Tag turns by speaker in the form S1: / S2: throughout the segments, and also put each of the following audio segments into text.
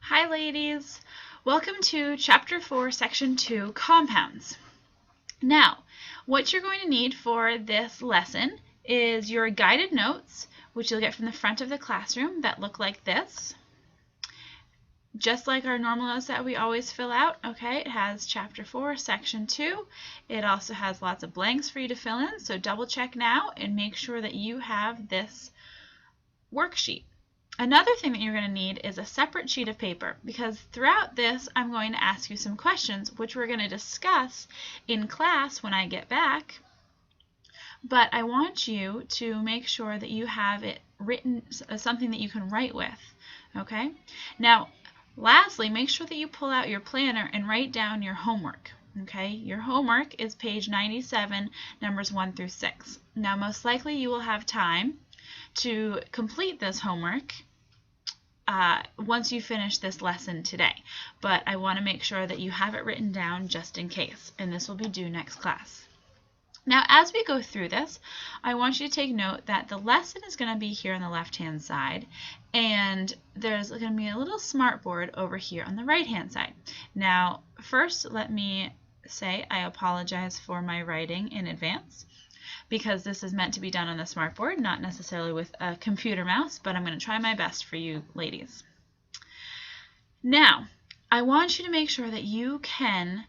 S1: Hi ladies! Welcome to Chapter 4, Section 2, Compounds. Now, what you're going to need for this lesson is your guided notes, which you'll get from the front of the classroom that look like this. Just like our normal notes that we always fill out, okay, it has Chapter 4, Section 2. It also has lots of blanks for you to fill in, so double check now and make sure that you have this worksheet. Another thing that you're going to need is a separate sheet of paper, because throughout this I'm going to ask you some questions which we're going to discuss in class when I get back, but I want you to make sure that you have it written, something that you can write with. Okay? Now, lastly, make sure that you pull out your planner and write down your homework. Okay? Your homework is page 97, numbers 1 through 6. Now, most likely you will have time to complete this homework once you finish this lesson today, but I want to make sure that you have it written down just in case, and this will be due next class. Now, as we go through this, I want you to take note that the lesson is going to be here on the left-hand side, and there's going to be a little smartboard over here on the right-hand side. Now, first, let me say I apologize for my writing in advance, because this is meant to be done on the smartboard, not necessarily with a computer mouse, but I'm going to try my best for you ladies. Now, I want you to make sure that you can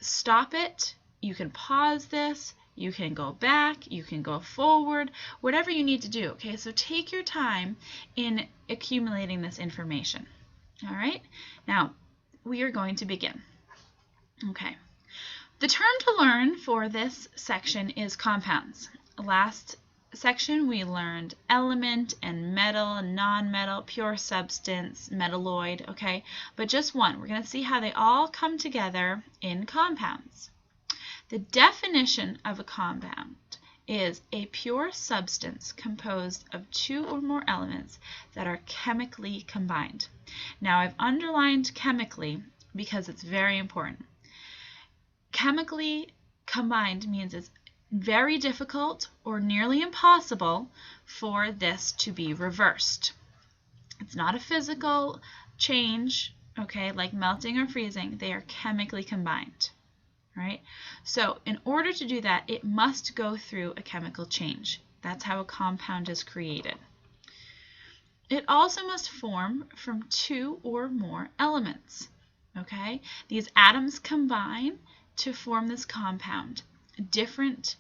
S1: stop it, you can pause this, you can go back, you can go forward, whatever you need to do, okay? So take your time in accumulating this information, all right? Now, we are going to begin, okay? The term to learn for this section is compounds. Last section we learned element and metal, non-metal, pure substance, metalloid, okay? But just one. We're going to see how they all come together in compounds. The definition of a compound is a pure substance composed of two or more elements that are chemically combined. Now, I've underlined chemically because it's very important. Chemically combined means it's very difficult or nearly impossible for this to be reversed. It's not a physical change, okay, like melting or freezing. They are chemically combined, right? So in order to do that, it must go through a chemical change. That's how a compound is created. It also must form from two or more elements, okay? These atoms combine to form this compound, different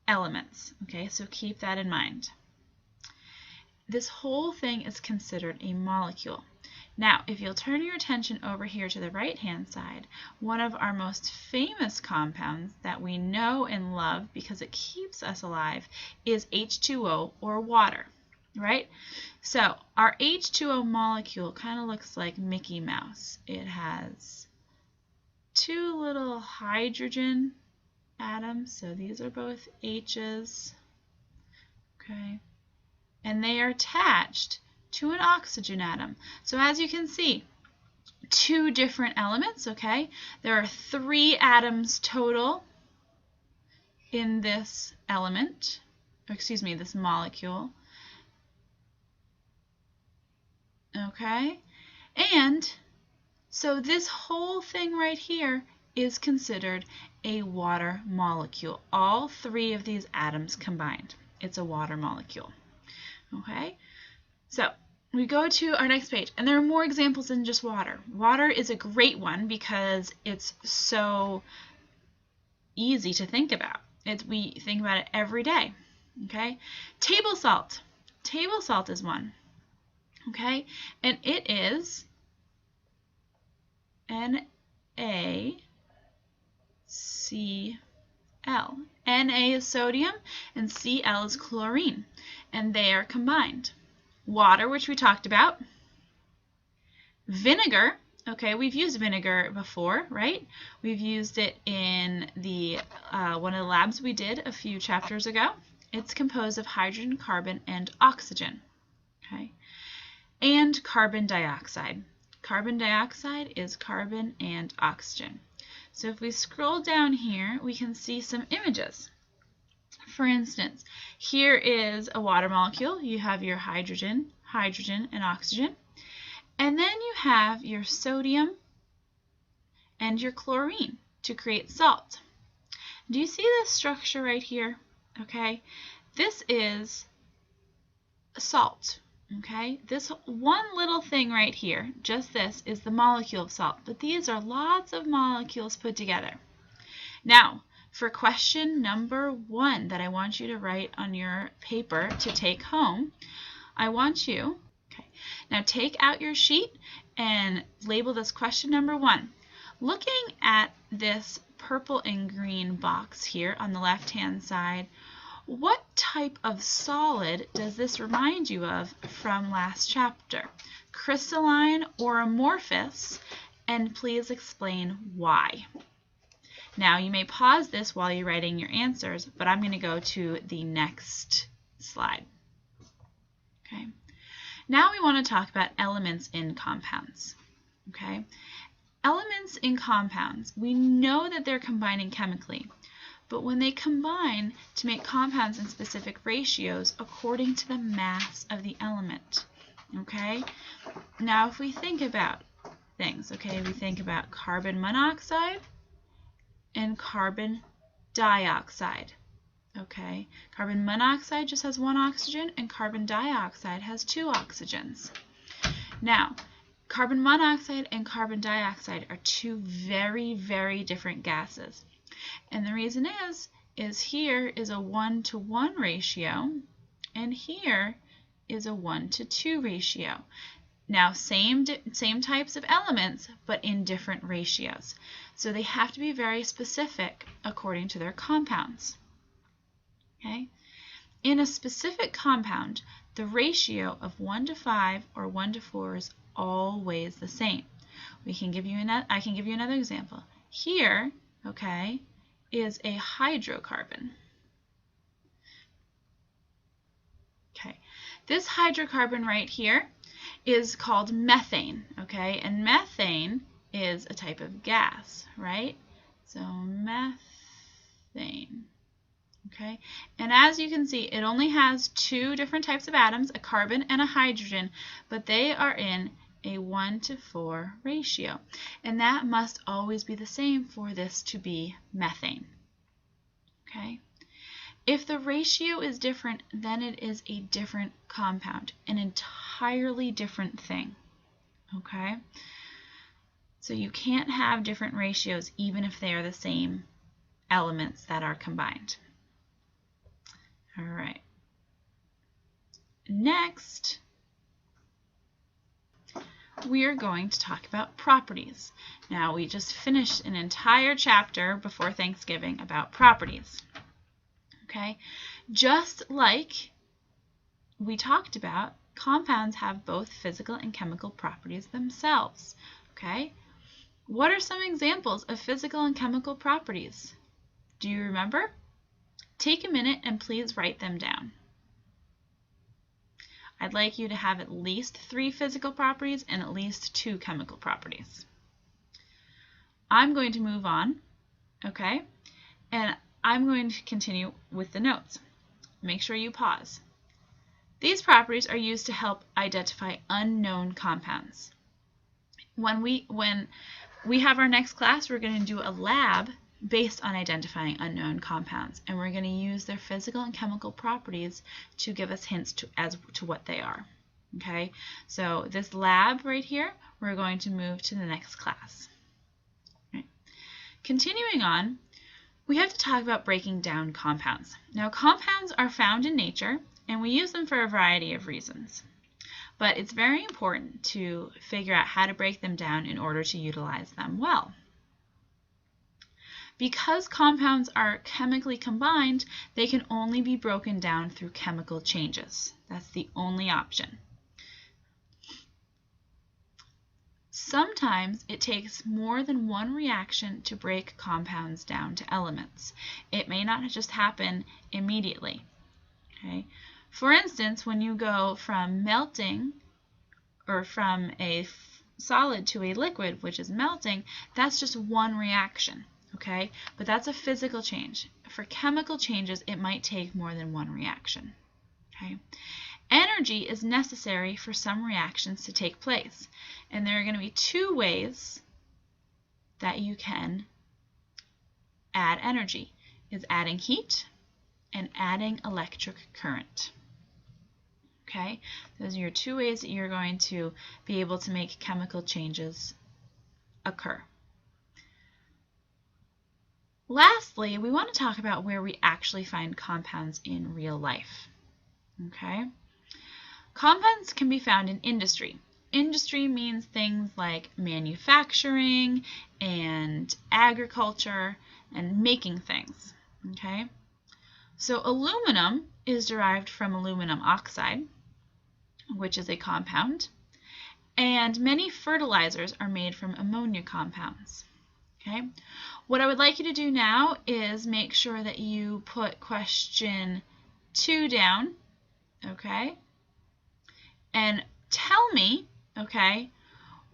S1: elements, okay? So keep that in mind. This whole thing is considered a molecule. Now, if you'll turn your attention over here to the right-hand side, one of our most famous compounds that we know and love because it keeps us alive is H2O, or water, right? So our H2O molecule kind of looks like Mickey Mouse. It has two little hydrogen atoms, so these are both H's, okay, and they are attached to an oxygen atom. So as you can see, two different elements, okay? There are 3 atoms total in this element, this molecule, okay? And so this whole thing right here is considered a water molecule. All 3 of these atoms combined. It's a water molecule. Okay? So we go to our next page, and there are more examples than just water. Water is a great one because it's so easy to think about. We think about it every day. Okay? Table salt. Table salt is one. Okay? And it is NaCl. Na is sodium and Cl is chlorine, and they are combined. Water, which we talked about. Vinegar, okay, we've used vinegar before, right? We've used it in the one of the labs we did a few chapters ago. It's composed of hydrogen, carbon, and oxygen, okay? And carbon dioxide. Carbon dioxide is carbon and oxygen. So if we scroll down here, we can see some images. For instance, here is a water molecule. You have your hydrogen, and oxygen. And then you have your sodium and your chlorine to create salt. Do you see this structure right here? Okay, this is salt. Okay, this one little thing right here, just this, is the molecule of salt, but these are lots of molecules put together. Now, for question number 1 that I want you to write on your paper to take home, I want you, now take out your sheet and label this question number 1. Looking at this purple and green box here on the left-hand side, what type of solid does this remind you of from last chapter? Crystalline or amorphous? And please explain why. Now, you may pause this while you're writing your answers, but I'm going to go to the next slide. Okay. Now we want to talk about elements in compounds. Okay. Elements in compounds, we know that they're combining chemically, but when they combine to make compounds in specific ratios according to the mass of the element. Okay? Now, if we think about things, okay, we think about carbon monoxide and carbon dioxide. Okay? Carbon monoxide just has 1 oxygen and carbon dioxide has 2 oxygens. Now, carbon monoxide and carbon dioxide are 2 very, very different gases. And the reason is here is a 1-to-1 ratio, and here is a 1-to-2 ratio. Now, same types of elements, but in different ratios. So they have to be very specific according to their compounds. Okay? In a specific compound, the ratio of 1-to-5 or 1-to-4 is always the same. I can give you another example. Here, okay, is a hydrocarbon. Okay, this hydrocarbon right here is called methane, okay, and methane is a type of gas, right? So methane, okay, and as you can see, it only has 2 different types of atoms, a carbon and a hydrogen, but they are in a 1-to-4 ratio, and that must always be the same for this to be methane. Okay? If the ratio is different, then it is a different compound, an entirely different thing. Okay? So you can't have different ratios even if they are the same elements that are combined. All right. Next, we are going to talk about properties. Now, we just finished an entire chapter before Thanksgiving about properties. Okay? Just like we talked about, compounds have both physical and chemical properties themselves. Okay? What are some examples of physical and chemical properties? Do you remember? Take a minute and please write them down. I'd like you to have at least 3 physical properties and at least 2 chemical properties. I'm going to move on, okay? And I'm going to continue with the notes. Make sure you pause. These properties are used to help identify unknown compounds. When we have our next class, we're going to do a lab based on identifying unknown compounds, and we're going to use their physical and chemical properties to give us hints as to what they are. Okay, so this lab right here, we're going to move to the next class. Right. Continuing on, we have to talk about breaking down compounds. Now, compounds are found in nature, and we use them for a variety of reasons. But it's very important to figure out how to break them down in order to utilize them well. Because compounds are chemically combined, they can only be broken down through chemical changes. That's the only option. Sometimes it takes more than one reaction to break compounds down to elements. It may not just happen immediately. Okay? For instance, when you go from melting or from a solid to a liquid, which is melting, that's just one reaction. Okay, but that's a physical change. For chemical changes, it might take more than one reaction. Okay, Energy is necessary for some reactions to take place. And there are going to be two ways that you can add energy, is adding heat and adding electric current. Okay, those are your two ways that you're going to be able to make chemical changes occur. Lastly, we want to talk about where we actually find compounds in real life. Okay, compounds can be found in industry. Industry means things like manufacturing and agriculture and making things. Okay, so aluminum is derived from aluminum oxide, which is a compound, and many fertilizers are made from ammonia compounds. Okay, what I would like you to do now is make sure that you put question 2 down, okay, and tell me, okay,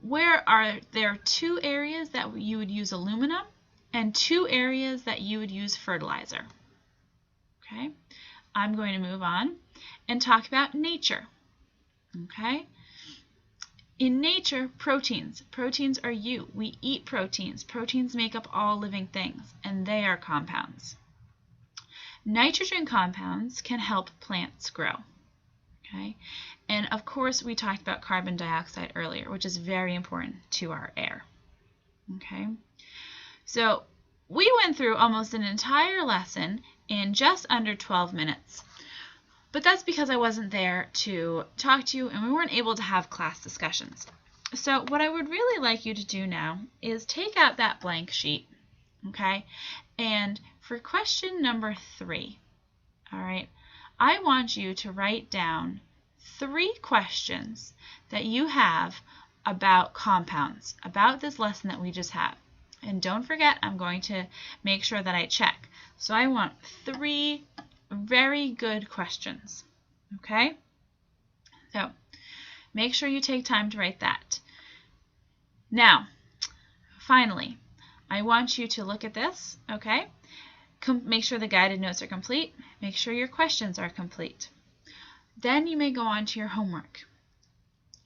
S1: where are there 2 areas that you would use aluminum and 2 areas that you would use fertilizer. Okay, I'm going to move on and talk about nature. Okay, in nature, proteins are you. We eat proteins. Proteins make up all living things, and they are compounds. Nitrogen compounds can help plants grow. Okay, and of course we talked about carbon dioxide earlier, which is very important to our air. Okay, so we went through almost an entire lesson in just under 12 minutes. But that's because I wasn't there to talk to you and we weren't able to have class discussions. So what I would really like you to do now is take out that blank sheet, okay? And for question number 3, all right, I want you to write down 3 questions that you have about compounds, about this lesson that we just had. And don't forget, I'm going to make sure that I check. So I want 3 very good questions, okay? So make sure you take time to write that. Now, finally, I want you to look at this, okay? Make sure the guided notes are complete. Make sure your questions are complete. Then you may go on to your homework.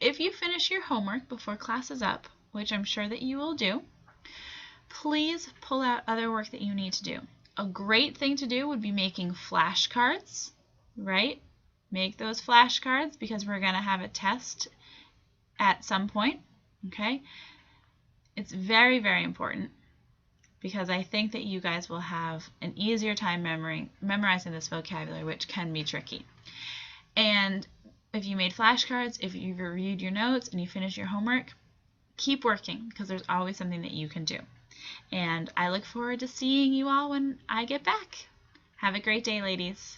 S1: If you finish your homework before class is up, which I'm sure that you will do, please pull out other work that you need to do. A great thing to do would be making flashcards, right? Make those flashcards because we're going to have a test at some point, okay? It's very, very important because I think that you guys will have an easier time memorizing this vocabulary, which can be tricky. And if you made flashcards, if you reviewed your notes and you finish your homework, keep working because there's always something that you can do. And I look forward to seeing you all when I get back. Have a great day, ladies.